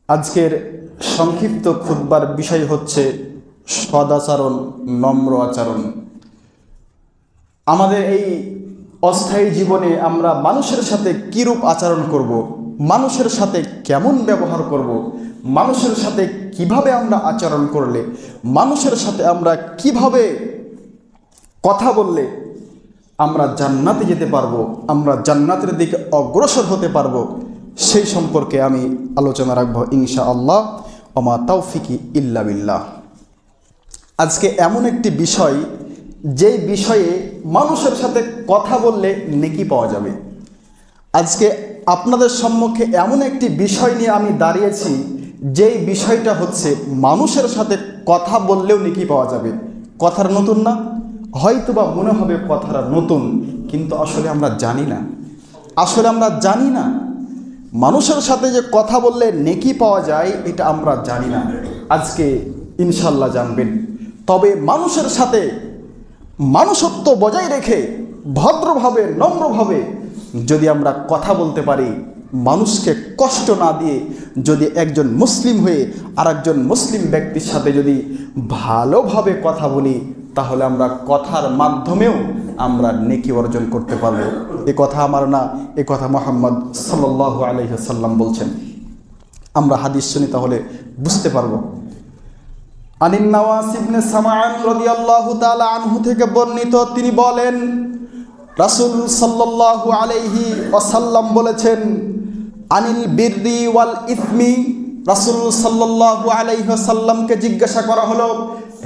আজকের সংক্ষিপ্ত খুতবার বিষয় হচ্ছে সদাচরণ, নম্র আচরণ। আমাদের এই অস্থায়ী জীবনে আমরা মানুষের সাথে কীরূপ আচরণ করব, মানুষের সাথে কেমন ব্যবহার করব, মানুষের সাথে কিভাবে আমরা আচরণ করলে, মানুষের সাথে আমরা কিভাবে কথা বললে আমরা জান্নাতে যেতে পারবো, আমরা জান্নাতের দিকে অগ্রসর হতে পারবো, সেই সম্পর্কে আমি আলোচনা রাখবো ইনশাআল্লাহ। ওমা তাওফিকি ইল্লা বিল্লাহ। আজকে এমন একটি বিষয়, যেই বিষয়ে মানুষের সাথে কথা বললে নেকি পাওয়া যাবে। আজকে আপনাদের সম্মুখে এমন একটি বিষয় নিয়ে আমি দাঁড়িয়েছি, যেই বিষয়টা হচ্ছে মানুষের সাথে কথা বললেও নেকি পাওয়া যাবে। কথার নতুন না? হয়তোবা মনে হবে কথাটা নতুন, কিন্তু আসলে আমরা জানি না। মানুষের সাথে যে কথা বললে নেকি পাওয়া যায় এটা আমরা জানি না। আজকে ইনশাল্লাহ জানবেন। তবে মানুষের সাথে মানুষত্ব বজায় রেখে ভদ্রভাবে, নম্রভাবে যদি আমরা কথা বলতে পারি, মানুষকে কষ্ট না দিয়ে যদি একজন মুসলিম হয়ে আর একজন মুসলিম ব্যক্তির সাথে যদি ভালোভাবে কথা বলি, তাহলে আমরা কথার মাধ্যমেও আমরা নেকি অর্জন করতে পারব। এ কথা আমার না, এ কথা মুহাম্মদ সাল্লাল্লাহু আলাইহি ওয়াসাল্লাম বলছেন। আমরা হাদিস শুনি তাহলে বুঝতে পারব। আনিন নওয়াস ইবনে সামাআন রাদিয়াল্লাহু তাআলা আনহু থেকে বর্ণিত, তিনি বলেন রাসূল সাল্লাল্লাহু আলাইহি ওয়াসাল্লাম বলেছেন, আনিল বিররি ওয়াল ইসমি। রাসূল সাল্লাল্লাহু আলাইহি ওয়াসাল্লামকে জিজ্ঞাসা করা হলো,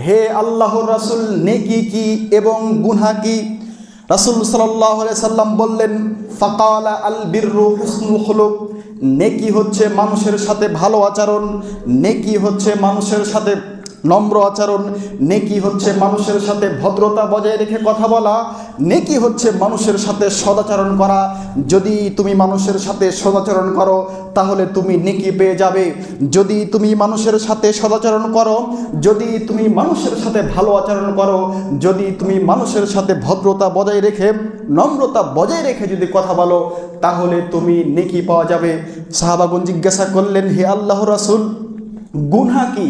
হে আল্লাহর রাসূল, নেকি কি এবং গুনাহ কি? রাসূল সাল্লাল্লাহু আলাইহি সাল্লাম বললেন, ফাকালা আল বিররু হুসনুল খুলুক। নেকি হচ্ছে মানুষের সাথে ভালো আচরণ, নেকি হচ্ছে মানুষের সাথে নম্র আচরণ, নেকি হচ্ছে মানুষের সাথে ভদ্রতা বজায় রেখে কথা বলা, নেকি হচ্ছে মানুষের সাথে সদাচরণ করা। যদি তুমি মানুষের সাথে সদাচরণ করো তাহলে তুমি নেকি পেয়ে যাবে। যদি তুমি মানুষের সাথে সদাচরণ করো, যদি তুমি মানুষের সাথে ভালো আচরণ করো, যদি তুমি মানুষের সাথে ভদ্রতা বজায় রেখে, নম্রতা বজায় রেখে যদি কথা বলো, তাহলে তুমি নেকি পাওয়া যাবে। সাহাবাগণ জিজ্ঞাসা করলেন, হে আল্লাহর রাসূল, গুনাহ কি?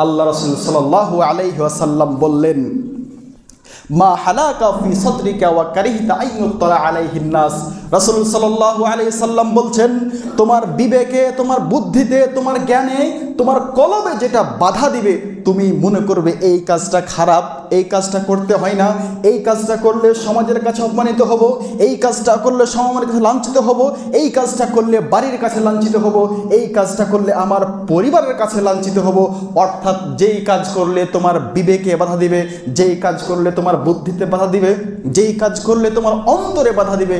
আল্লাহ রাসূল সাল্লাল্লাহু আলাইহি ওয়াসাল্লাম বললেন, মা হালাকা ফি সাদরিকা ওয়া কারিহতা আইয়ুত্তালা আলাইহিন নাস। রাসূল সাল্লাল্লাহু আলাইহি সাল্লাম বলছেন, তোমার বিবেকে, তোমার বুদ্ধিতে, তোমার জ্ঞানে, তোমার কলবে যেটা বাধা দিবে, তুমি মনে করবে এই কাজটা খারাপ, এই কাজটা করতে হয় না, এই কাজটা করলে সমাজের কাছে অপমানিত হব, এই কাজটা করলে সমাজের কাছে লাঞ্ছিত হব, এই কাজটা করলে বাড়ির কাছে লাঞ্ছিত হব, এই কাজটা করলে আমার পরিবারের কাছে লাঞ্ছিত হব। অর্থাৎ যেই কাজ করলে তোমার বিবেকে বাধা দিবে, যেই কাজ করলে তোমার বুদ্ধিতে বাধা দিবে, যেই কাজ করলে তোমার অন্তরে বাধা দিবে,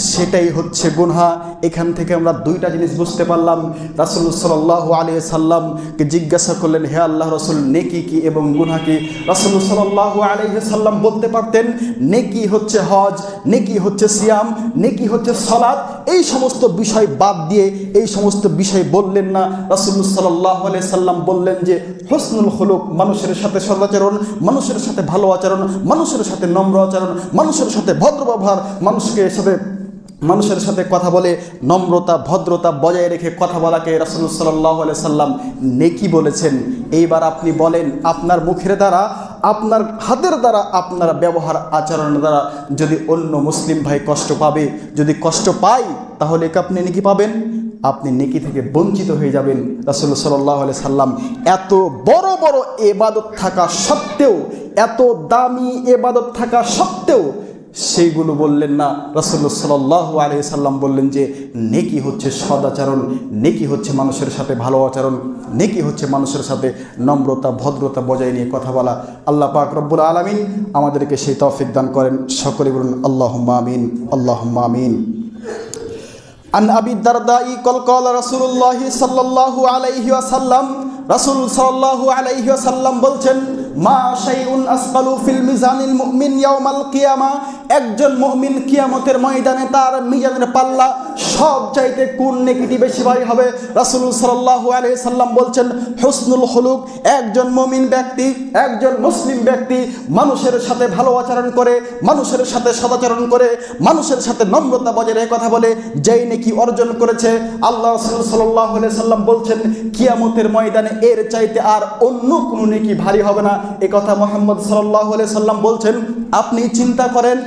সেটাই হচ্ছে গুনাহ। এখান থেকে আমরা দুইটা জিনিস বুঝতে পারলাম। রাসূল সাল্লাল্লাহু আলাইহি সাল্লামকে জিজ্ঞাসা করলেন, হে আল্লাহর রাসূল, নেকি কি এবং গুনাহ কি? রাসূল সাল্লাল্লাহু আলাইহি সাল্লাম বলতে পারতেন, নেকি হচ্ছে হজ, নেকি হচ্ছে সিয়াম, নেকি হচ্ছে সালাত। এই সমস্ত বিষয় বাদ দিয়ে এই সমস্ত বিষয় বললেন না। রাসূল সাল্লাল্লাহু আলাইহি সাল্লাম বললেন যে হুসনুল খুলুক, মানুষের সাথে সদাচরণ, মানুষের সাথে ভালো আচরণ, মানুষের সাথে নম্র আচরণ, মানুষের সাথে ভদ্র ব্যবহার, মানুষের সাথে কথা বলে নম্রতা, ভদ্রতা বজায় রেখে কথা বলাকে রাসূল সাল্লাল্লাহু আলাইহি সাল্লাম নেকি বলেছেন। এইবার আপনি বলেন, আপনার মুখের দ্বারা, আপনার হাতের দ্বারা, আপনার ব্যবহার আচরণের দ্বারা যদি অন্য মুসলিম ভাই কষ্ট পাবে, যদি কষ্ট পায়, তাহলে কি আপনি নেকি পাবেন? আপনি নেকি থেকে বঞ্চিত হয়ে যাবেন। রাসূল সাল্লাল্লাহু আলাইহি সাল্লাম এত বড় বড় ইবাদত থাকা সত্ত্বেও, এত দামি ইবাদত থাকা সত্ত্বেও সেইগুলো বললেন না। রাসূল সাল্লাল্লাহু আলাইহি সাল্লাম বললেন যে নেকি হচ্ছে সদাচরণ, নেকি হচ্ছে মানুষের সাথে ভালো আচরণ, নেকি হচ্ছে মানুষের সাথে নম্রতা, ভদ্রতা বজায় নিয়ে কথা বলা। আল্লাহ পাক রব্বুল আলামিন আমাদেরকে সেই তৌফিক দান করেন। সকলে বলুন আল্লাহুম্মা আমিন, আল্লাহুম্মা আমিন। আন আবি দারদাই ক্বাল রাসূলুল্লাহ সাল্লাল্লাহু আলাইহি ওয়াসাল্লাম, রাসূল সাল্লাল্লাহু আলাইহি ওয়াসাল্লাম বলছেন, মা শাইউন আসকালু ফিল মিজানিল মুমিন ইয়াউমাল কিয়ামা, একজন মুমিন কিয়ামতের ময়দানে তার মিজানের পাল্লা সব চাইতে কোন নেকিটি বেশি ভারী হবে? রাসূল সাল্লাল্লাহু আলাইহি সাল্লাম বলছেন হুসনুল খুলুক, একজন মুমিন ব্যক্তি, একজন মুসলিম ব্যক্তি মানুষের সাথে ভালো আচরণ করে, মানুষের সাথে সদাচরণ করে, মানুষের সাথে নম্রতা বজায় রেখে কথা বলে, যেই নেকি অর্জন করেছে আল্লাহ রাসূল সাল্লাল্লাহু আলাইহি সাল্লাম বলছেন কিয়ামতের ময়দানে এর চাইতে আর অন্য কোনো নেকি ভারী হবে না। এ কথা মুহাম্মদ সাল্লাল্লাহু আলাইহি সাল্লাম বলছেন। আপনি চিন্তা করেন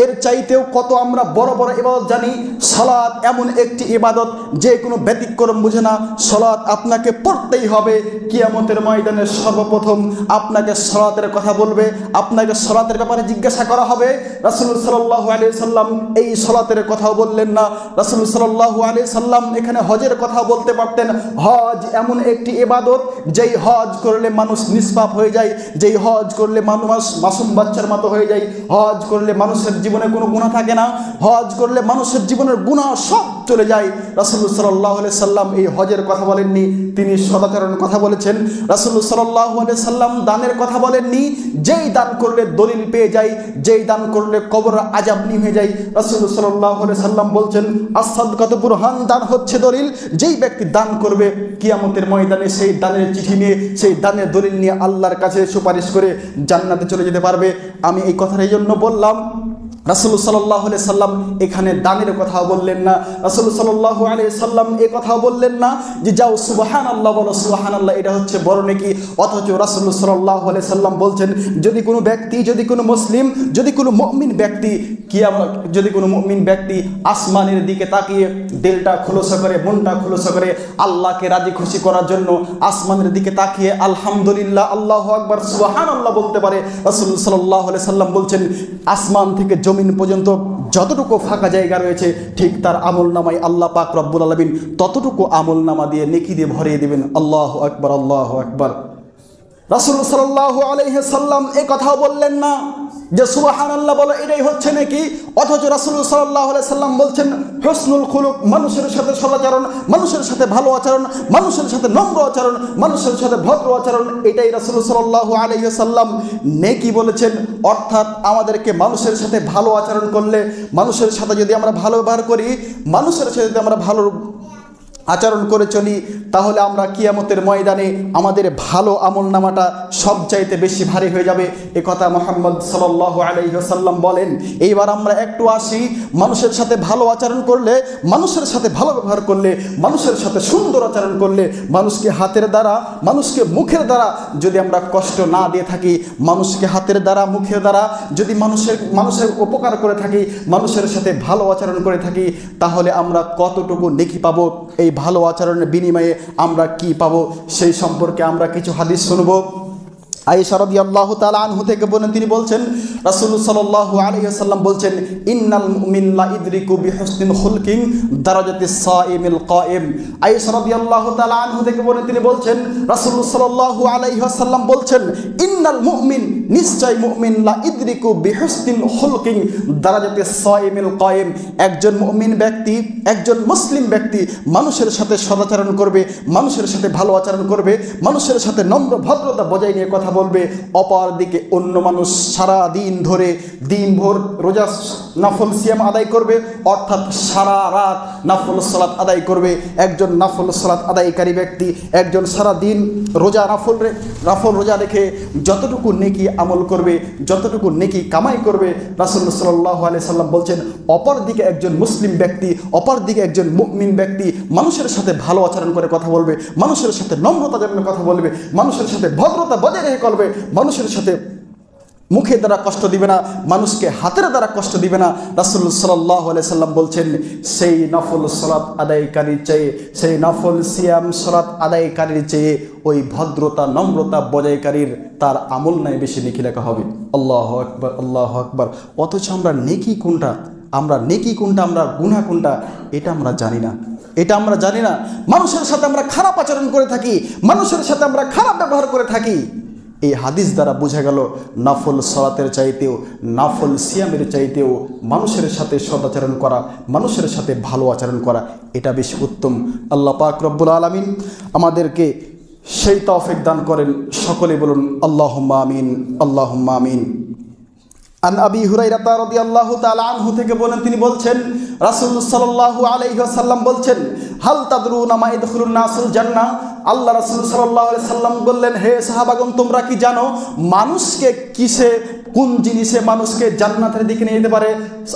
এর চাইতেও কত আমরা বড় বড় ইবাদত জানি। সালাত এমন একটি ইবাদত যে কোনো ব্যতিক্রম বুঝে না। সালাত আপনাকে পড়তেই হবে। কিয়ামতের ময়দানে সর্বপ্রথম আপনাকে সালাতের কথা বলবে, আপনাকে সালাতের ব্যাপারে জিজ্ঞাসা করা হবে। রাসূল সাল্লাল্লাহু আলাইহি সাল্লাম এই সালাতের কথাও বললেন না। রাসূল সাল্লাল্লাহু আলাইহি সাল্লাম এখানে হজের কথা বলতে পারতেন। হজ এমন একটি ইবাদত যেই হজ করলে মানুষ নিষ্পাপ হয়ে যায়, যেই হজ করলে মানুষ মাসুম বাচ্চার মতো হয়ে যায়, হজ করলে মানুষের জীবনে কোনো গুনাহ থাকে না, হজ করলে মানুষের জীবনের গুনাহ সব চলে যায়। রাসূল সাল্লাল্লাহু আলাইহি সাল্লাম এই হজের কথা বলেননি, তিনি সদাচরণের কথা বলেছেন। রাসূল সাল্লাল্লাহু আলাইহি সাল্লাম দানের কথা বলেননি, যেই দান করলে দলিল পেয়ে যায়, যেই দান করলে কবর আযাব নিভে যায়। রাসূল সাল্লাল্লাহু আলাইহি সাল্লাম বলছেন আস-সাদকাতু বুরহান, দান হচ্ছে দলিল। যেই ব্যক্তি দান করবে কিয়ামতের ময়দানে সেই দানের চিঠি নিয়ে, সেই দানের দলিল নিয়ে আল্লাহর কাছে সুপারিশ করে জান্নাতে চলে যেতে পারবে। আমি এই কথার এই জন্য বললাম, রাসূল সাল্লাল্লাহু আলাইহি সাল্লাম এখানে দানের কথা বললেন না। রাসূল সাল্লাল্লাহু আলাইহি সাল্লাম এই কথা বললেন না যে যাও সুবহানাল্লাহ বলো, সুবহানাল্লাহ এটা হচ্ছে বড় নেকি। অথচ রাসূল সাল্লাল্লাহু আলাইহি সাল্লাম বলছেন যদি কোনো ব্যক্তি, যদি কোনো মুসলিম, যদি কোনো মুমিন ব্যক্তি যদি কোনো মুমিন ব্যক্তি আসমানের দিকে তাকিয়ে দিলটা খুলসা করে, মনটা খুলসা করে আল্লাহকে রাজি খুশি করার জন্য আসমানের দিকে তাকিয়ে আলহামদুলিল্লাহ, আল্লাহু আকবার, সুবহানাল্লাহ বলতে পারে, রাসূল সাল্লাল্লাহু আলাইহি সাল্লাম বলছেন আসমান থেকে জমিন পর্যন্ত যতটুকু ফাঁকা জায়গা রয়েছে ঠিক তার আমলনামায় আল্লাহ পাক রব্বুল আলামিন ততটুকু আমলনামা দিয়ে নেকি দিয়ে ভরিয়ে দিবেন। আল্লাহু আকবার, আল্লাহু আকবার। রাসূল সাল্লাল্লাহু আলাইহি সাল্লাম এই কথাও বললেন না যে সুবহানাল্লাহ বলো এটাই হচ্ছে নাকি। অথচ রাসূল সাল্লাল্লাহু আলাইহি সাল্লাম বলছেন হুসনুল খুলুক, মানুষের সাথে সদাচরণ, মানুষের সাথে ভালো আচরণ, মানুষের সাথে নম্র আচরণ, মানুষের সাথে ভদ্র আচরণ, এটাই রাসূল সাল্লাল্লাহু আলাইহি সাল্লাম নেকি বলেছেন। অর্থাৎ আমাদেরকে মানুষের সাথে ভালো আচরণ করলে, মানুষের সাথে যদি আমরা ভালো ব্যবহার করি, মানুষের সাথে যদি আমরা ভালো আচরণ করে চলি, তাহলে আমরা কিয়ামতের ময়দানে আমাদের ভালো আমলনামাটা সবচাইতে বেশি ভারী হয়ে যাবে। এ কথা মুহাম্মদ সাল্লাল্লাহু আলাইহি ওয়াসাল্লাম বলেন। এইবার আমরা একটু আসি, মানুষের সাথে ভালো আচরণ করলে, মানুষের সাথে ভালো ব্যবহার করলে, মানুষের সাথে সুন্দর আচরণ করলে, মানুষকে হাতের দ্বারা, মানুষকে মুখের দ্বারা যদি আমরা কষ্ট না দিয়ে থাকি, মানুষকে হাতের দ্বারা, মুখের দ্বারা যদি মানুষের উপকার করে থাকি, মানুষের সাথে ভালো আচরণ করে থাকি, তাহলে আমরা কতটুকু নেকি পাবো, এই ভালো আচরণের বিনিময়ে আমরা কি পাবো সেই সম্পর্কে আমরা কিছু হাদিস শুনবো। আয়েশা রাদিয়াল্লাহু তাআলা আনহু থেকে বলেন, তিনি বলছেন রাসূল সাল্লাল্লাহু আলাইহি ওয়াসাল্লাম বলছেন ইন্নাল মুমিন লা ইদরিকু বিহুসনিল খুলকিন দারাজাতিস সাইমিল কায়েম। আয়েশা রাদিয়াল্লাহু তাআলা আনহু থেকে বলেন, তিনি বলছেন রাসূল সাল্লাল্লাহু আলাইহি ওয়াসাল্লাম বলছেন ইন্নাল মুমিন, নিশ্চয় মুমিন, লা ইদরিকু বিহুসনিল খুলকিন দারাজাতিস সাইমিল কায়েম, একজন মুমিন ব্যক্তি, একজন মুসলিম ব্যক্তি মানুষের সাথে সদাচরণ করবে, মানুষের সাথে ভালো আচরণ করবে, মানুষের সাথে নম্র ভদ্রতা বজায় নিয়ে কথা বলবে। অপর দিকে অন্য মানুষ সারা দিন ধরে দিনভর রোজা নফল সিয়াম আদায় করবে, অর্থাৎ সারা রাত নফল সালাত আদায় করবে। একজন নফল সালাত আদায়কারী ব্যক্তি, একজন সারা দিন রোজা নফল রোজা রেখে যতটুকু নেকি আমল করবে, যতটুকু নেকি কামাই করবে, রাসূল সাল্লাল্লাহু আলাইহি সাল্লাম বলছেন অপর দিকে একজন মুসলিম ব্যক্তি, অপর দিকে একজন মুমিন ব্যক্তি মানুষের সাথে ভালো আচরণ করে কথা বলবে, মানুষের সাথে নম্রতা জানিয়ে কথা বলবে, মানুষের সাথে ভদ্রতা বজায় রেখে করবে, মানুষের সাথে মুখের দ্বারা কষ্ট দিবে না, মানুষকে হাতের দ্বারা কষ্ট দিবে না। রাসূল সাল্লাল্লাহু আলাইহি সাল্লাম বলছেন সেই নফল সালাত আদায়কারীর চেয়ে, সেই নফল সিয়াম সালাত আদায়কারীর চেয়ে ওই ভদ্রতা নম্রতা বজায়কারীর তার আমল নাই বেশি নেকি লেখা হবে। আল্লাহু আকবার, আল্লাহু আকবার। অথচ আমরা নেকি কোনটা, আমরা নেকি কোনটা, আমরা গুনাহ কোনটা, এটা আমরা জানি না, এটা আমরা জানি না। মানুষের সাথে আমরা খারাপ আচরণ করে থাকি, মানুষের সাথে আমরা খারাপ ব্যবহার করে থাকি। এই হাদিস দ্বারা বোঝা গেল নফল সালাতের চাইতেও, নফল সিয়ামের চাইতেও মানুষের সাথে সদাচরণ করা, মানুষের সাথে ভালো আচরণ করা এটা বেশি উত্তম। আল্লাহ পাক রব্বুল আলামিন আমাদেরকে সেই তৌফিক দান করেন। সকলে বলুন আল্লাহুম্মা আমিন, আল্লাহুম্মা আমিন। আন আবি হুরায়রা রাদিয়াল্লাহু তাআলা আনহু থেকে বলেন, তিনি বলছেন রাসূল সাল্লাল্লাহু আলাইহি ওয়াসাল্লাম বলছেন, হাল তাদরুনা মা ইয়াদখুলুন নাসুল জান্নাহ। আল্লাহ রাসূল সাল্লাল্লাহু আলাইহি সাল্লাম বললেন, হে সাহাবাগণ, তোমরা কি জানো মানুষকে কিসে, কোন জিনিসে মানুষকে জান্নাতের দিকে নিয়ে যেতে পারে?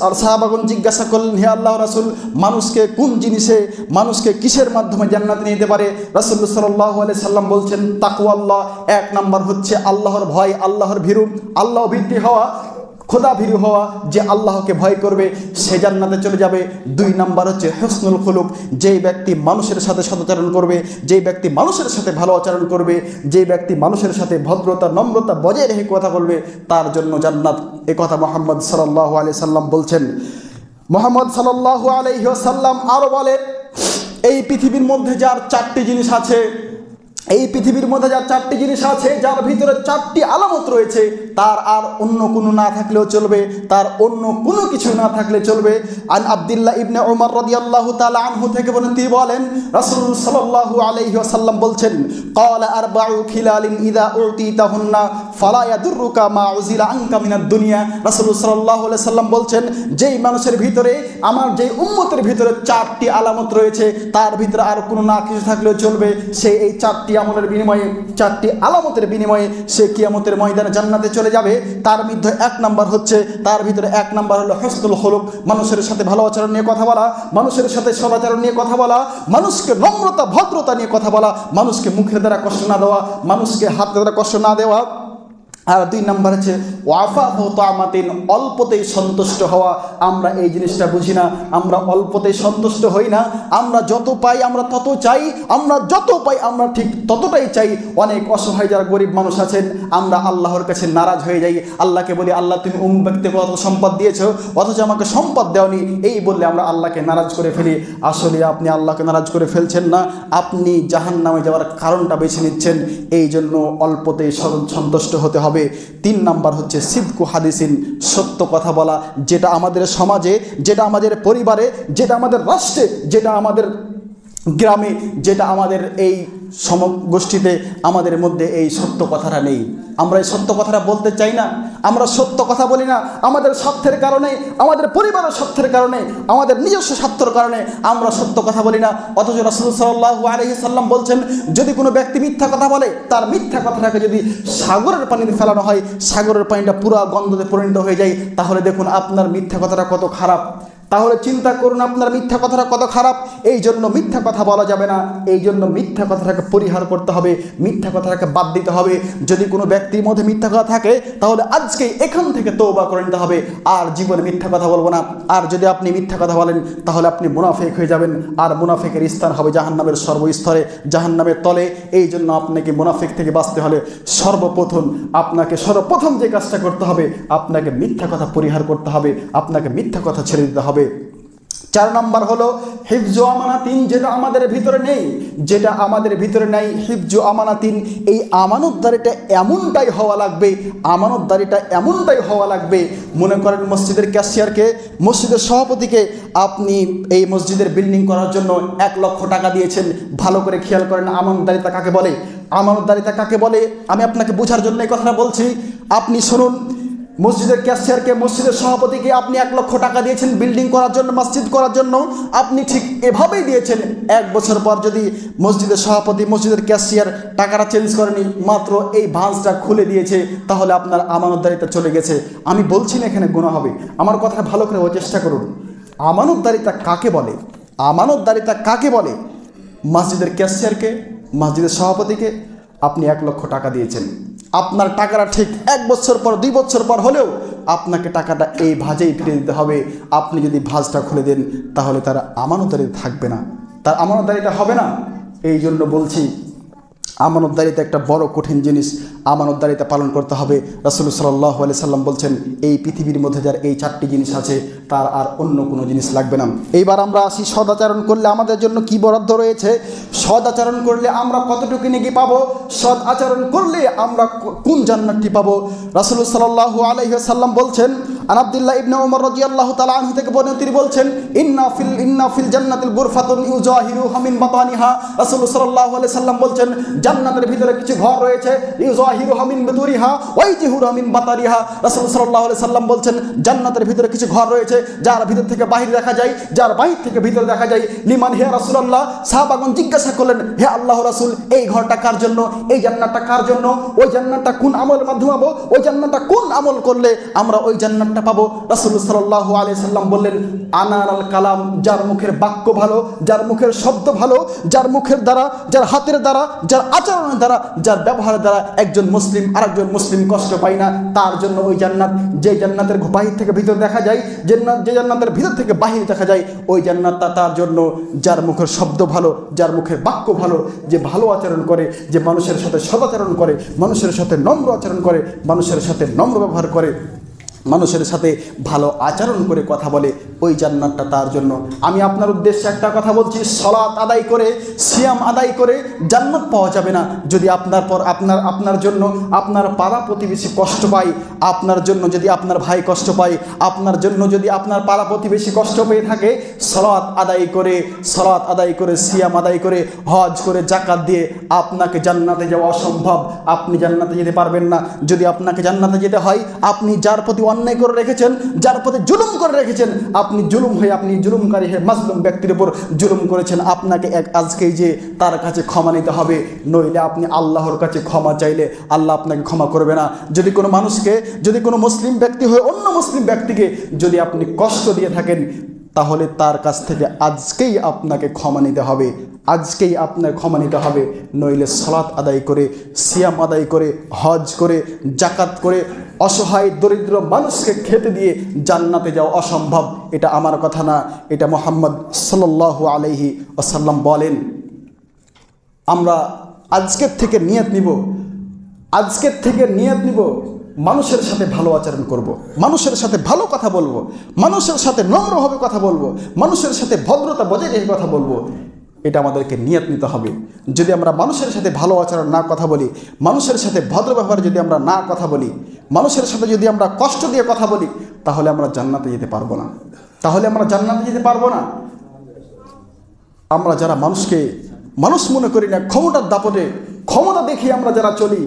আর সাহাবাগণ জিজ্ঞাসা করলেন, হে আল্লাহর রাসূল, মানুষকে কোন জিনিসে, মানুষকে কিসের মাধ্যমে জান্নাতে নিয়ে যেতে পারে? রাসূল সাল্লাল্লাহু আলাইহি সাল্লাম বলছেন, তাকওয়াল্লাহ। এক নাম্বার হচ্ছে আল্লাহর ভয়, আল্লাহর ভীরু, আল্লাহ ভীতি হওয়া, খোদা ভীরু হওয়া, যে আল্লাহকে ভয় করবে সে জান্নাতে চলে যাবে। দুই নাম্বার হচ্ছে হুসনুল খুলুক, যেই ব্যক্তি মানুষের সাথে সদাচরণ করবে, যেই ব্যক্তি মানুষের সাথে ভালো আচরণ করবে, যেই ব্যক্তি মানুষের সাথে ভদ্রতা নম্রতা বজায় রেখে কথা বলবে, তার জন্য জান্নাত। এ কথা মুহাম্মদ সাল্লাল্লাহু আলাইহি সাল্লাম বলছেন। মুহাম্মদ সাল্লাল্লাহু আলাইহি ওয়াসাল্লাম আরও বলেন, এই পৃথিবীর মধ্যে যার চারটি জিনিস আছে, এই পৃথিবীর মধ্যে যার চারটি জিনিস আছে, যার ভিতরে চারটি আলামত রয়েছে, তার আর অন্য কোনো না থাকলেও চলবে, তার অন্য কোনো কিছু না থাকলে চলবে। আন আব্দুল্লাহ ইবনে উমর রাদিয়াল্লাহু তাআলা আনহু থেকে বলেন, তিনি বলেন রাসূল সাল্লাল্লাহু আলাইহি ওয়াসাল্লাম বলছেন, ক্বালা আরবাউ খিলালিন ইযা উতিতাহুন্না ফালা ইয়াদুররুকা মা উযিলা আনকা মিনাদ দুনিয়া। রাসূল সাল্লাল্লাহু আলাইহি সাল্লাম বলছেন, যেই মানুষের ভিতরে, আমার যেই উম্মতের ভিতরে চারটি আলামত রয়েছে, তার ভিতরে আর কোনো না কিছু থাকলেও চলবে, সে এই চারটি আমলের বিনিময়ে, চারটি আলামতের বিনিময়ে সে কিয়ামতের ময়দানে জান্নাতে চলে যাবে। তার মধ্যে এক নাম্বার হচ্ছে, তার ভিতরে এক নাম্বার হলো হুসনুল খুলুক, মানুষের সাথে ভালো আচরণ নিয়ে কথা বলা, মানুষের সাথে সদাচরণ নিয়ে কথা বলা, মানুষকে নম্রতা ভদ্রতা নিয়ে কথা বলা, মানুষকে মুখের দ্বারা কষ্ট না দেওয়া, মানুষকে হাতের দ্বারা কষ্ট না দেওয়া। আর দুই নাম্বার হচ্ছে ওয়াফাফু তামাতিন, অল্পতেই সন্তুষ্ট হওয়া। আমরা এই জিনিসটা বুঝি না, আমরা অল্পতেই সন্তুষ্ট হই না, আমরা যত পাই আমরা তত চাই, আমরা যত পাই আমরা ঠিক ততটাই চাই। অনেক অসহায় যারা গরিব মানুষ আছেন, আমরা আল্লাহর কাছে নারাজ হয়ে যাই, আল্লাহকে বলি, আল্লাহ তুমি ব্যক্তিকে অত সম্পদ দিয়েছো, অথচ আমাকে সম্পদ দেওনি, এই বললে আমরা আল্লাহকে নারাজ করে ফেলি। আসলে আপনি আল্লাহকে নারাজ করে ফেলছেন না, আপনি জাহান্নামে যাওয়ার কারণটা বেছে নিচ্ছেন। এই জন্য অল্পতেই সন্তুষ্ট হতে হবে। তিন নাম্বার হচ্ছে সিদকু হাদিসিন, সত্য কথা বলা, যেটা আমাদের সমাজে, যেটা আমাদের পরিবারে, যেটা আমাদের রাষ্ট্রে, যেটা আমাদের গ্রামে, যেটা আমাদের এই সমগোষ্ঠীতে, আমাদের মধ্যে এই সত্য কথাটা নেই। আমরা এই সত্য কথাটা বলতে চাই না, আমরা সত্য কথা বলি না, আমাদের স্বার্থের কারণে, আমাদের পরিবারের স্বার্থের কারণে, আমাদের নিজস্ব স্বার্থের কারণে আমরা সত্য কথা বলি না। অথচ রাসূল সাল্লাল্লাহু আলাইহি সাল্লাম বলছেন, যদি কোনো ব্যক্তি মিথ্যা কথা বলে, তার মিথ্যা কথাটাকে যদি সাগরের পানিতে ফেলানো হয়, সাগরের পানিটা পুরো গন্ধতে পরিণত হয়ে যায়, তাহলে দেখুন আপনার মিথ্যা কথাটা কত খারাপ। তাহলে চিন্তা করুন আপনার মিথ্যা কথাটা কত খারাপ। এই জন্য মিথ্যা কথা বলা যাবে না, এই জন্য মিথ্যা কথাটাকে পরিহার করতে হবে, মিথ্যা কথাটাকে বাদ দিতে হবে। যদি কোনো ব্যক্তির মধ্যে মিথ্যা কথা থাকে, তাহলে আজকে এখান থেকে তওবা করে নিতে হবে, আর জীবনে মিথ্যা কথা বলবো না। আর যদি আপনি মিথ্যা কথা বলেন, তাহলে আপনি মুনাফিক হয়ে যাবেন, আর মুনাফিকের স্থান হবে জাহান্নামের সর্বস্তরে, জাহান্নামের তলে। এই জন্য আপনাকে মুনাফিক থেকে বাঁচতে হলে সর্বপ্রথম যে কাজটা করতে হবে, আপনাকে মিথ্যা কথা পরিহার করতে হবে, আপনাকে মিথ্যা কথা ছেড়ে দিতে হবে। চার নাম্বার হলো হিফজু আমানাতিন, যেটা আমাদের ভিতরে নেই, যেটা আমাদের ভিতরে নাই, হিফজু আমানাতিন। এই আমানতদারিটা এমনটাই হওয়া লাগবে, আমানতদারিটা এমনটাই হওয়া লাগবে। মনে করেন মসজিদের ক্যাশিয়ারকে, মসজিদের সভাপতিকে আপনি এই মসজিদের বিল্ডিং করার জন্য 1 লক্ষ টাকা দিয়েছেন। ভালো করে খেয়াল করেন আমানতদারিতা কাকে বলে, আমানতদারিতা কাকে বলে। আমি আপনাকে বোঝার জন্য এই কথাটা বলছি, আপনি শুনুন। মসজিদের ক্যাশিয়ারকে, মসজিদের সভাপতিকে আপনি 1 লক্ষ টাকা দিয়েছেন বিল্ডিং করার জন্য, মসজিদ করার জন্য। আপনি ঠিক এভাবেই দিয়েছেন। 1 বছর পর যদি মসজিদের সভাপতি, মসজিদের ক্যাশিয়ার টাকাটা চেঞ্জ করেনি, মাত্র এই ভাঁজটা খুলে দিয়েছে, তাহলে আপনার আমানতদারিতা চলে গেছে। আমি বলছি না এখানে গুনাহ হবে, আমার কথা ভালো করে বোঝার চেষ্টা করুন। আমানতদারিতা কাকে বলে, আমানতদারিতা কাকে বলে? মসজিদের ক্যাশিয়ারকে, মসজিদের সভাপতিকে আপনি 1 লক্ষ টাকা দিয়েছেন, আপনার টাকাটা ঠিক 1 বছর পর, 2 বছর পর হলেও আপনাকে টাকাটা এই ভাজেই ফিরে দিতে হবে। আপনি যদি ভাজটা খুলে দেন, তাহলে তার আমানতদারিতা থাকবে না, তার আমানতদারিতা হবে না। এই জন্য বলছি, আমানতদারিতা একটা বড় কঠিন জিনিস, আমানতদারিতা পালন করতে হবে। রাসূল সাল্লাল্লাহু আলাইহি সাল্লাম বলছেন, এই পৃথিবীর মধ্যে যার এই 4টি জিনিস আছে, তার আর অন্য কোনো জিনিস লাগবে না। এইবার আমরা আসি সদাচরণ করলে আমাদের জন্য কি বরাদ্দ রয়েছে। সদাচরণ করলে আমরা কতটুকু নেকি পাবো, সদ আচরণ করলে আমরা কোন জান্নাতটি পাবো। রাসূলুল্লাহ সাল্লাল্লাহু আলাইহি ওয়াসাল্লাম বলছেন, আন আব্দুল্লাহ ইবনে উমর রাদিয়াল্লাহু তাআলা আনহু থেকে বর্ণিত, তিনি বলছেন, ইন্না ফিল জান্নাতিল গুরফাতুন ইউজাহিরুহা মিন বাতানিহা। রাসূলুল্লাহ সাল্লাল্লাহু আলাইহি ওয়াসাল্লাম বলছেন, জান্নাতের ভিতরে কিছু ঘর রয়েছে, ইউজাহিরুহা মিন বুতুরিহা ওয়াইজিহুরুহা মিন বাতারিহা। রাসূলুল্লাহ সাল্লাল্লাহু আলাইহি ওয়াসাল্লাম বলছেন, জান্নাতের ভিতরে কিছু ঘর রয়েছে যার ভিতর থেকে বাহির দেখা যায়, যার বাহির থেকে ভিতরে দেখা যায়। লিমান হে রাসূলুল্লাহ, সাহাবাগণ জিজ্ঞাসা করলেন, হে আল্লাহর রাসূল, এই ঘরটা কার জন্য, এই জান্নাতটা কার জন্য, ওই জান্নাতটা কোন আমলের মাধ্যমে পাবো, ওই জান্নাতটা কোন আমল করলে আমরা ওই জান্নাতটা পাবো। রাসূলুল্লাহ সাল্লাল্লাহু আলাইহি সাল্লাম বললেন, আনারাল কালাম, যার মুখের বাক্য ভালো, যার মুখের শব্দ ভালো, যার মুখের দ্বারা, যার হাতের দ্বারা, যার আচরণের দ্বারা, যার ব্যবহারের দ্বারা একজন মুসলিম আরেকজন মুসলিম কষ্ট পায় না, তার জন্য ওই জান্নাত। যে জান্নাতের বাহির থেকে ভিতর দেখা যায়, যে জান্নাতের ভিতর থেকে বাহির দেখা যায়, ওই জান্নাতটা তার জন্য। যার মুখের শব্দ ভালো, যার মুখের বাক্য ভালো, যে ভালো আচরণ করে, যে মানুষের সাথে সদাচরণ করে, মানুষের সাথে নম্র আচরণ করে, মানুষের সাথে নম্র ব্যবহার করে, মানুষের সাথে ভালো আচরণ করে কথা বলে, ওই জান্নাতটা তার জন্য। আমি আপনার উদ্দেশ্যে একটা কথা বলছি, সালাত আদায় করে, সিয়াম আদায় করে জান্নাত পাওয়া যাবে না যদি আপনার জন্য আপনার পাড়া প্রতিবেশী কষ্ট পায়, আপনার জন্য যদি আপনার ভাই কষ্ট পায়, আপনার জন্য যদি আপনার পাড়া প্রতিবেশী কষ্ট পেয়ে থাকে, সালাত আদায় করে সিয়াম আদায় করে, হজ করে, যাকাত দিয়ে আপনাকে জান্নাতে যাওয়া অসম্ভব। আপনি জান্নাতে যেতে পারবেন না। যদি আপনাকে জান্নাতে যেতে হয়, আপনি যার প্রতি অন্যায় করে রেখেছেন, যার প্রতি জুলুম করে রেখেছেন, আপনি জুলুমকারী হয়ে মাজলুম ব্যক্তির উপর জুলুম করেছেন, আপনাকে আজকেই যে তার কাছে ক্ষমা নিতে হবে, নইলে আপনি আল্লাহর কাছে ক্ষমা চাইলে আল্লাহ আপনাকে ক্ষমা করবে না। যদি কোনো মানুষকে, যদি কোনো মুসলিম ব্যক্তি হয়ে অন্য মুসলিম ব্যক্তিকে যদি আপনি কষ্ট দিয়ে থাকেন, তাহলে তার কাছ থেকে আজকেই আপনাকে ক্ষমা নিতে হবে, আজকেই আপনার ক্ষমা নিতে হবে। নইলে সালাত আদায় করে, সিয়াম আদায় করে, হজ করে, যাকাত করে, অসহায় দরিদ্র মানুষকে খেতে দিয়ে জান্নাতে যাওয়া অসম্ভব। এটা আমার কথা না, এটা মুহাম্মদ সাল্লাল্লাহু আলাইহি ওয়াসাল্লাম বলেন। আমরা আজকের থেকে নিয়ত নিব, মানুষের সাথে ভালো আচরণ করব, মানুষের সাথে ভালো কথা বলবো, মানুষের সাথে নম্রভাবে কথা বলবো, মানুষের সাথে ভদ্রতা বজায় রেখে কথা বলবো। এটা আমাদেরকে নিয়ত নিতে হবে। যদি আমরা মানুষের সাথে ভালো আচরণ না কথা বলি, মানুষের সাথে ভদ্র ব্যবহার যদি আমরা না কথা বলি, মানুষের সাথে যদি আমরা কষ্ট দিয়ে কথা বলি, তাহলে আমরা জান্নাতে যেতে পারবো না। আমরা যারা মানুষকে মানুষ মনে করি না, ক্ষমতার দাপটে, ক্ষমতা দেখিয়ে আমরা যারা চলি,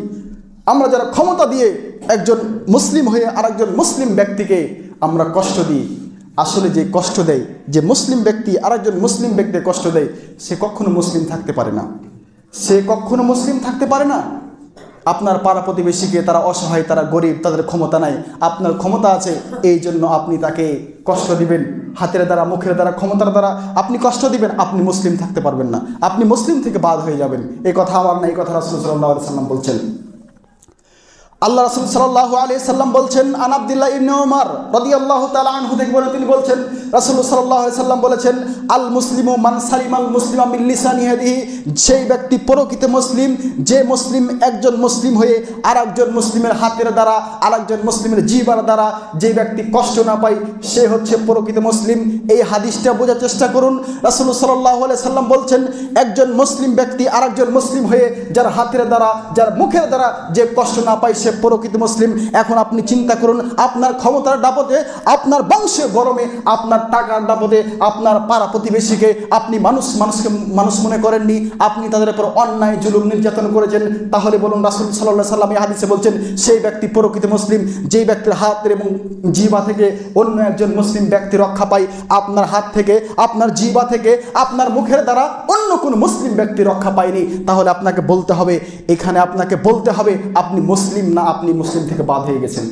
আমরা যারা ক্ষমতা দিয়ে একজন মুসলিম হয়ে আরেকজন মুসলিম ব্যক্তিকে আমরা কষ্ট দিই, আসলে যে কষ্ট দেয়, যে মুসলিম ব্যক্তি আরেকজন মুসলিম ব্যক্তিকে কষ্ট দেয়, সে কখনো মুসলিম থাকতে পারে না। আপনার পাড়া প্রতিবেশীকে, তারা অসহায়, তারা গরিব, তাদের ক্ষমতা নাই, আপনার ক্ষমতা আছে, এই জন্য আপনি তাকে কষ্ট দিবেন, হাতের দ্বারা, মুখের দ্বারা, ক্ষমতার দ্বারা আপনি কষ্ট দিবেন, আপনি মুসলিম থাকতে পারবেন না, আপনি মুসলিম থেকে বাদ হয়ে যাবেন। এই কথা আমার না, এই কথা রাসূল সাল্লাল্লাহু আলাইহি সাল্লাম বলছেন। আল্লাহ রাসূল সাল্লাল্লাহু আলাইহি সাল্লাম বলছেন, আন আব্দুল্লাহ ইবনে উমর রাদিয়াল্লাহু তাআলা আনহু থেকে বলেন, তিনি বলছেন, রাসূল সাল্লাল্লাহু আলাইহি সাল্লাম বলেছেন, আল মুসলিমু মান সালিমাল মুসলিমা মিন লিসানি ইয়াদিহি, সেই ব্যক্তি প্রকৃত মুসলিম, যে মুসলিম একজন মুসলিম হয়ে আরেকজন মুসলিমের হাতের দ্বারা, আরেকজন মুসলিমের জিহ্বার দ্বারা যে ব্যক্তি কষ্ট না পায়, সে হচ্ছে প্রকৃত মুসলিম। এই হাদিসটা বোঝার চেষ্টা করুন। রাসূল সাল্লাল্লাহু আলাইহি সাল্লাম বলছেন, একজন মুসলিম ব্যক্তি আরেকজন মুসলিম হয়ে যার হাতের দ্বারা, যার মুখের দ্বারা যে কষ্ট না পায়, সে প্রকৃত মুসলিম। এখন আপনি চিন্তা করুন, আপনার ক্ষমতার দাপটে, আপনার বংশের গরমে, আপনার টাকার দাপটে, আপনার পাড়া প্রতিবেশীকে আপনি মানুষকে মানুষ মনে করেননি, আপনি তাদের উপর অন্যায় জুলুম নির্যাতন করেছেন, তাহলে বলুন রাসূল সাল্লাল্লাহু আলাইহি সাল্লাম এই হাদিসে বলছেন, সেই ব্যক্তি প্রকৃত মুসলিম। যেই ব্যক্তির হাতের এবং জিহ্বা থেকে অন্য একজন মুসলিম ব্যক্তি রক্ষা পায়, আপনার হাত থেকে, আপনার জিহ্বা থেকে, আপনার মুখের দ্বারা অন্য কোনো মুসলিম ব্যক্তি রক্ষা পায়নি, তাহলে আপনাকে বলতে হবে, আপনি মুসলিম না, আপনি মুসলিম থেকে বাদ হয়ে গেছেন।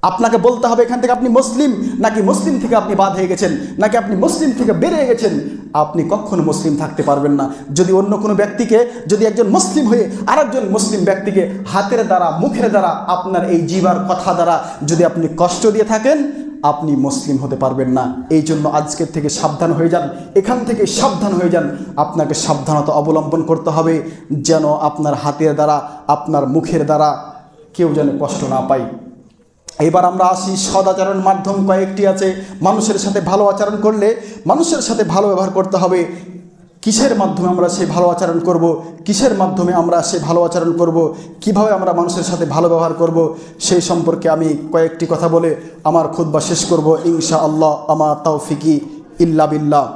আপনাকে বলতে হবে এখান থেকে আপনি মুসলিম, নাকি মুসলিম থেকে আপনি বাদ হয়ে গেছেন, নাকি আপনি মুসলিম থেকে বেরিয়ে গেছেন। আপনি কখনো মুসলিম থাকতে পারবেন না যদি অন্য কোনো ব্যক্তিকে, যদি একজন মুসলিম হয়ে আরেকজন মুসলিম ব্যক্তিকে হাতের দ্বারা, মুখের দ্বারা, আপনার এই জিহ্বার কথা দ্বারা যদি আপনি কষ্ট দিয়ে থাকেন, আপনি মুসলিম হতে পারবেন না। এই জন্য আজকের থেকে সাবধান হয়ে যান, এখান থেকে সাবধান হয়ে যান। আপনাকে সাবধানতা অবলম্বন করতে হবে, যেন আপনার হাতের দ্বারা, আপনার মুখের দ্বারা কেউ যেন কষ্ট না পায়। এবার আমরা আসি সদাচরণ মাধ্যম কয়েকটি আছে। মানুষের সাথে ভালো আচরণ করলে মানুষের সাথে ভালো ব্যবহার করতে হবে। কিসের মাধ্যমে আমরা সেই ভালো আচরণ করব, কিসের মাধ্যমে আমরা সেই ভালো আচরণ করব, কিভাবে আমরা মানুষের সাথে ভালো ব্যবহার করব, সেই সম্পর্কে আমি কয়েকটি কথা বলে আমার খুতবা শেষ করব ইনশাআল্লাহ। আমা তাওফিকি ইল্লা বিল্লাহ।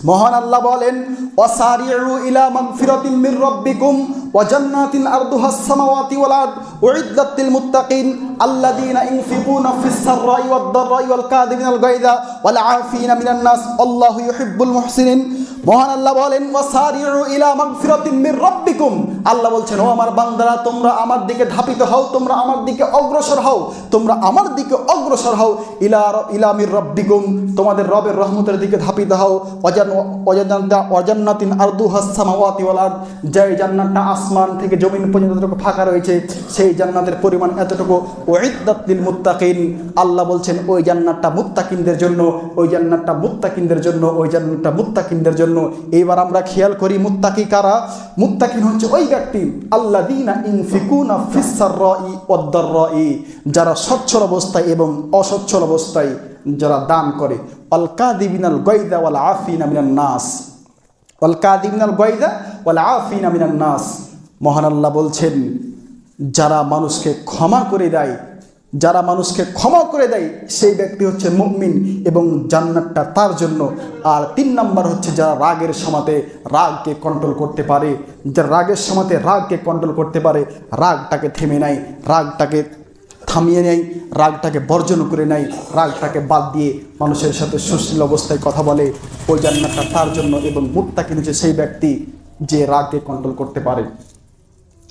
মহান আল্লাহ বলেন, ওয়াসারিউ ইলা মাগফিরাতিম মির রাব্বিকুম ওয়া জান্নাতিন আরদুহাস সামাওয়াতি ওয়াল আরদ উইদ্দাত লিল মুত্তাকিন আল্লাযীনা ইনফিকুনা ফিস সাররাই ওয়াদ দাররাই ওয়াল কাযিমিনাল গায়যা ওয়াল আফিনা মিনান নাস আল্লাহু ইউহিব্বুল মুহসিনিন। মহান আল্লাহ বলেন, ওয়াসারিউ ইলা মাগফিরাতিম মির রাব্বিকুম, আল্লাহ বলছেন, ও আমার বান্দারা, তোমরা আমার দিকে ধাবিত হও, তোমরা আমার দিকে অগ্রসর হও, তোমরা আমার দিকে অগ্রসর হও। ইলা মির রাব্বিকুম, তোমাদের রবের রহমতের দিকে ধাবিত হও। ওয়াজান্নাতিন আরদুহাস সামাওয়াতি ওয়াল আরদ, যে জান্নাতটা আসমান থেকে জমিন পর্যন্ত যতটুকু ফাঁকা রয়েছে সেই জান্নাতের পরিমাণ এতটুকু। উইদ্দাত লিল মুত্তাকিন, আল্লাহ বলছেন ওই জান্নাতটা মুত্তাকিনদের জন্য, ওই জান্নাতটা মুত্তাকিনদের জন্য, ওই জান্নাতটা মুত্তাকিনদের জন্য। এইবার আমরা খেয়াল করি মুত্তাকি কারা। মুত্তাকিন হচ্ছে ওই ব্যক্তি আল্লাযীনা ইনফিকুনা ফিস সাররাই ওয়াদ দাররাই, যারা সচ্ছল অবস্থায় এবং অসচ্ছল অবস্থায় যারা দান করে। ওয়াল কাযিমিনাল গায়যা ওয়াল আফিনা মিনান নাস, ওয়াল কাযিমিনাল গায়যা ওয়াল আফিনা মিনান নাস। মহান আল্লাহ বলছেন, যারা মানুষকে ক্ষমা করে দেয়, যারা মানুষকে ক্ষমা করে দেয় সেই ব্যক্তি হচ্ছে মুমিন এবং জান্নাতটা তার জন্য। আর 3 নম্বর হচ্ছে যারা রাগের সময়তে রাগকে কন্ট্রোল করতে পারে, যারা রাগের সময়তে রাগকে কন্ট্রোল করতে পারে, রাগটাকে থেমে নেয়, রাগটাকে থামিয়ে নেয়, রাগটাকে বর্জন করে নেয়, রাগটাকে বাদ দিয়ে মানুষের সাথে সুশীল অবস্থায় কথা বলে, ওই জান্নাতটা তার জন্য। এবং মুত্তাকিন হচ্ছে সেই ব্যক্তি যে রাগকে কন্ট্রোল করতে পারে।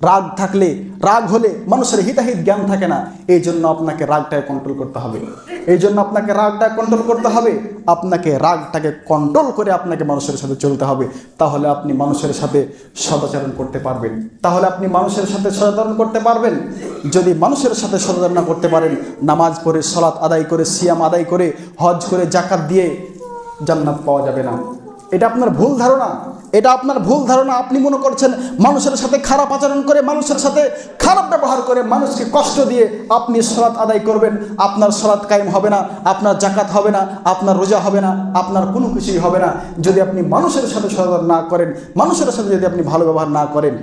রাগ থাকলে, রাগ হলে মানুষের হিতাহিত জ্ঞান থাকে না। এই জন্য আপনাকে রাগটাকে কন্ট্রোল করতে হবে, এই জন্য আপনাকে রাগটাকে কন্ট্রোল করতে হবে। আপনাকে রাগটাকে কন্ট্রোল করে আপনাকে মানুষের সাথে চলতে হবে। তাহলে আপনি মানুষের সাথে সদাচরণ করতে পারবেন, তাহলে আপনি মানুষের সাথে সদাচরণ করতে পারবেন। যদি মানুষের সাথে সদাচরণ না করতে পারেন, নামাজ পড়ে, সালাত আদায় করে, সিয়াম আদায় করে, হজ করে, যাকাত দিয়ে জান্নাত পাওয়া যাবে না। এটা আপনার ভুল ধারণা, এটা আপনার ভুল ধারণা। আপনি মনে করছেন মানুষের সাথে খারাপ আচরণ করে, মানুষের সাথে খারাপ ব্যবহার করে, মানুষকে কষ্ট দিয়ে আপনি সালাত আদায় করবেন, আপনার সালাত কায়েম হবে না, আপনার যাকাত হবে না, আপনার রোজা হবে না, আপনার কোনো কিছুই হবে না যদি আপনি মানুষের সাথে সদাচরণ না করেন, মানুষের সাথে যদি আপনি ভালো ব্যবহার না করেন।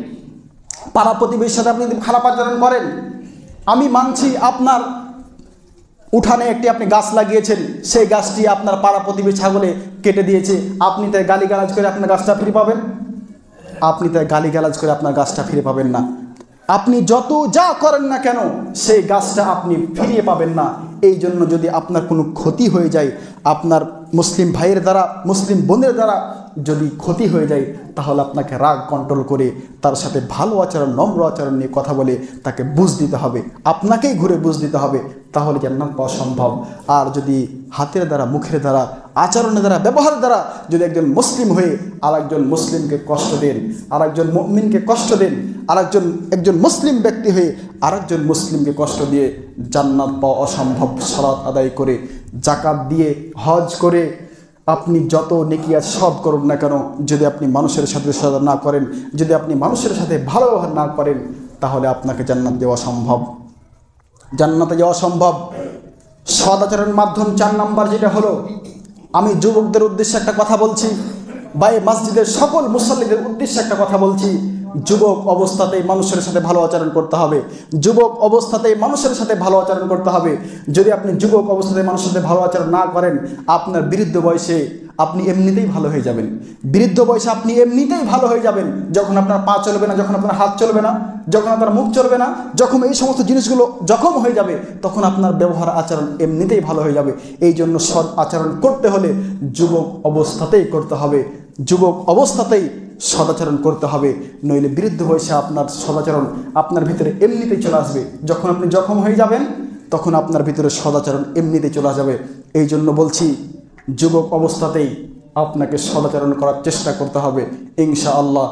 পাড়া প্রতিবেশীর সাথে আপনি যদি খারাপ আচরণ করেন, আমি মানছি আপনার উঠানে একটি আপনি গাছ লাগিয়েছেন, সেই গাছটি আপনার পাড়া প্রতিবেশী ছাগলে কেটে দিয়েছে, আপনি তাই গালিগালাজ করে আপনার গাছটা ফিরে পাবেন? আপনি তাই গালিগালাজ করে আপনার গাছটা ফিরে পাবেন না। আপনি যত যা করেন না কেন সেই গাছটা আপনি ফিরিয়ে পাবেন না। এই জন্য যদি আপনার কোনো ক্ষতি হয়ে যায়, আপনার মুসলিম ভাইয়ের দ্বারা, মুসলিম বোনের দ্বারা যদি ক্ষতি হয়ে যায়, তাহলে আপনাকে রাগ কন্ট্রোল করে তার সাথে ভালো আচরণ, নম্র আচরণ নিয়ে কথা বলে তাকে বুঝ দিতে হবে, আপনাকেই ঘুরে বুঝ দিতে হবে, তাহলে জান্নাত পাওয়া সম্ভব। আর যদি হাতের দ্বারা, মুখের দ্বারা, আচরণের দ্বারা, ব্যবহারের দ্বারা যদি একজন মুসলিম হয়ে আরেকজন মুসলিমকে কষ্ট দেন, আরেকজন মুমিনকে কষ্ট দেন, একজন মুসলিম ব্যক্তি হয়ে আরেকজন মুসলিমকে কষ্ট দিয়ে জান্নাত পাওয়া অসম্ভব। সালাত আদায় করে, যাকাত দিয়ে, হজ করে, আপনি যত নেকি আছে সব করুন না কেন, যদি আপনি মানুষের সাথে সদা না করেন, যদি আপনি মানুষের সাথে ভালো ব্যবহার না করেন, তাহলে আপনাকে জান্নাত দেওয়া সম্ভব, জান্নাতে যাওয়া সম্ভব। সদাচরণের মাধ্যম 4 নম্বর যেটা হলো, আমি যুবকদের উদ্দেশ্যে একটা কথা বলছি, বা এই মসজিদের সকল মুসল্লিদের উদ্দেশ্যে একটা কথা বলছি। যুবক অবস্থাতেই মানুষের সাথে ভালো আচরণ করতে হবে, যুবক অবস্থাতেই মানুষের সাথে ভালো আচরণ করতে হবে। যদি আপনি যুবক অবস্থাতে মানুষের সাথে ভালো আচরণ না করেন, আপনার বৃদ্ধ বয়সে আপনি এমনিতেই ভালো হয়ে যাবেন। বৃদ্ধ বয়সে আপনি এমনিতেই ভালো হয়ে যাবেন, যখন আপনার পা চলবে না, যখন আপনার হাত চলবে না, যখন আপনার মুখ চলবে না, যখন এই সমস্ত জিনিসগুলো যখন হয়ে যাবে, তখন আপনার ব্যবহার আচরণ এমনিতেই ভালো হয়ে যাবে। এই জন্য সৎ আচরণ করতে হলে যুবক অবস্থাতেই করতে হবে, যুবক অবস্থাতেই সদাচরণ করতে হবে। নইলে বৃদ্ধ বয়সে আপনার সদাচরণ আপনার ভিতরে এমনিতেই চলে আসবে। যখন আপনি জখম হয়ে যাবেন, তখন আপনার ভিতরে সদাচরণ এমনিতেই চলে যাবে। এই জন্য বলছি, যুবক অবস্থাতেই আপনাকে সদাচরণ করার চেষ্টা করতে হবে ইনশাআল্লাহ।